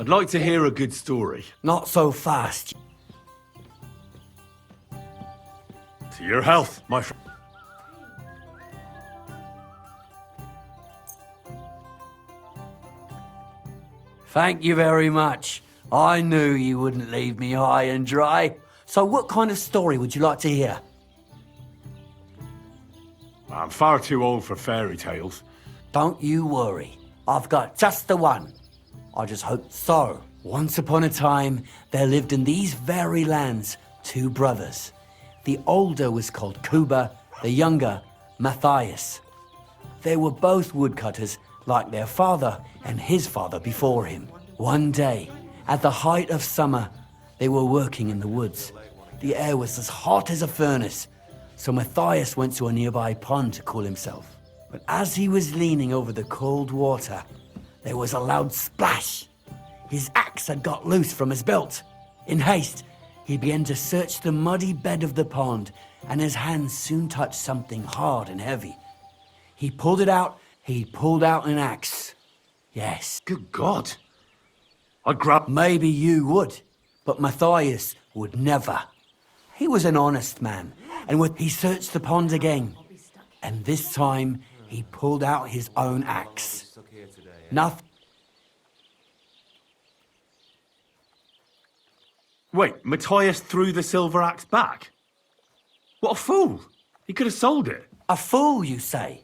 I'd like to hear a good story. Not so fast. To your health, my friend. Thank you very much. I knew you wouldn't leave me high and dry. So what kind of story would you like to hear? I'm far too old for fairy tales. Don't you worry. I've got just the one. I just hope so. Once upon a time, there lived in these very lands 2 brothers. The older was called Kuba, the younger, Matthias. They were both woodcutters, like their father and his father before him. One day, at the height of summer, they were working in the woods. The air was as hot as a furnace, so Matthias went to a nearby pond to cool himself. But as he was leaning over the cold water, there was a loud splash. His axe had got loose from his belt. In haste, he began to search the muddy bed of the pond, and his hands soon touched something hard and heavy. He pulled out an axe. Yes. Good God. I'd grab... Maybe you would, but Matthias would never. He was an honest man, and he searched the pond again. And this time, he pulled out his own axe. Nothing. Wait, Matthias threw the silver axe back? What a fool! He could have sold it. A fool, you say?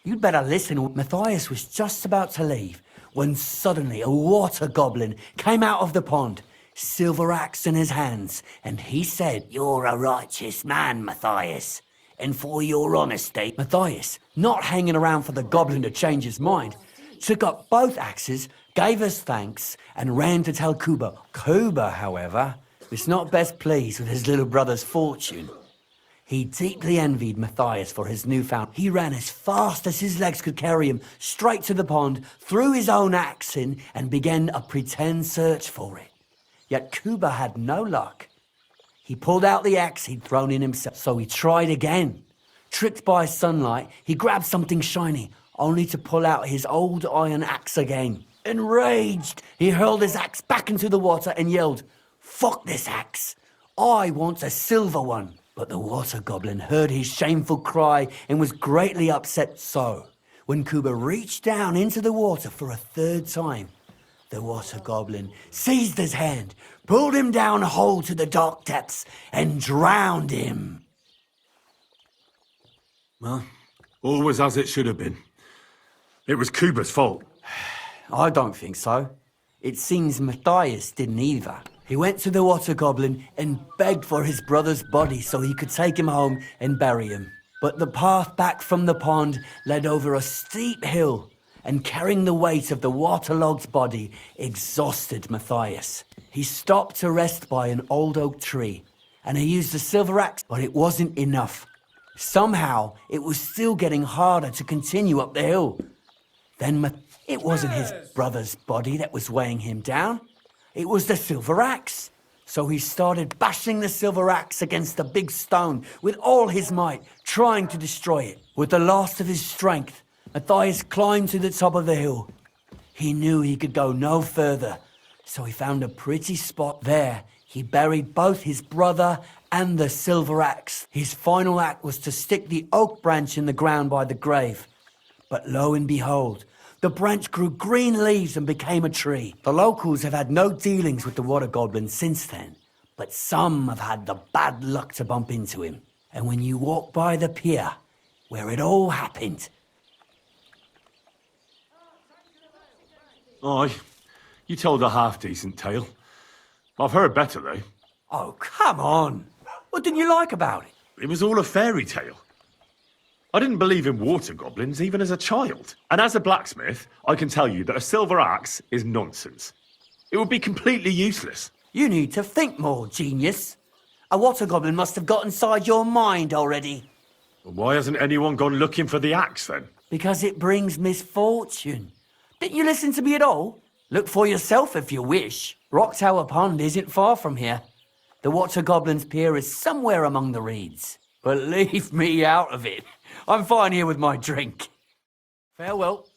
You'd better listen. Matthias was just about to leave when suddenly a water goblin came out of the pond, silver axe in his hands, and he said, "You're a righteous man, Matthias, and for your honesty..." Matthias, not hanging around for the goblin to change his mind, took up both axes, gave us thanks, and ran to tell Kuba. Kuba, however, was not best pleased with his little brother's fortune. He deeply envied Matthias for his newfound. He ran as fast as his legs could carry him, straight to the pond, threw his own axe in, and began a pretend search for it. Yet Kuba had no luck. He pulled out the axe he'd thrown in himself, so he tried again. Tricked by sunlight, he grabbed something shiny, only to pull out his old iron axe again. Enraged, he hurled his axe back into the water and yelled, "Fuck this axe! I want a silver one!" But the water goblin heard his shameful cry and was greatly upset. So, when Kuba reached down into the water for a third time, the water goblin seized his hand, pulled him down a hole to the dark depths, and drowned him. Well, all was as it should have been. It was Kuba's fault. I don't think so. It seems Matthias didn't either. He went to the water goblin and begged for his brother's body so he could take him home and bury him. But the path back from the pond led over a steep hill, and carrying the weight of the waterlogged body exhausted Matthias. He stopped to rest by an old oak tree, and he used a silver axe, but it wasn't enough. Somehow, it was still getting harder to continue up the hill. Then it wasn't his brother's body that was weighing him down. It was the silver axe. So he started bashing the silver axe against the big stone with all his might, trying to destroy it. With the last of his strength, Matthias climbed to the top of the hill. He knew he could go no further, so he found a pretty spot there. He buried both his brother and the silver axe. His final act was to stick the oak branch in the ground by the grave. But lo and behold, the branch grew green leaves and became a tree. The locals have had no dealings with the water goblin since then, but some have had the bad luck to bump into him. And when you walk by the pier where it all happened... Aye, you told a half-decent tale. I've heard better, though. Oh, come on. What didn't you like about it? It was all a fairy tale. I didn't believe in water goblins even as a child. And as a blacksmith, I can tell you that a silver axe is nonsense. It would be completely useless. You need to think more, genius. A water goblin must have got inside your mind already. Well, why hasn't anyone gone looking for the axe, then? Because it brings misfortune. Didn't you listen to me at all? Look for yourself if you wish. Rock Tower Pond isn't far from here. The water goblin's pier is somewhere among the reeds. But leave me out of it. I'm fine here with my drink. Farewell.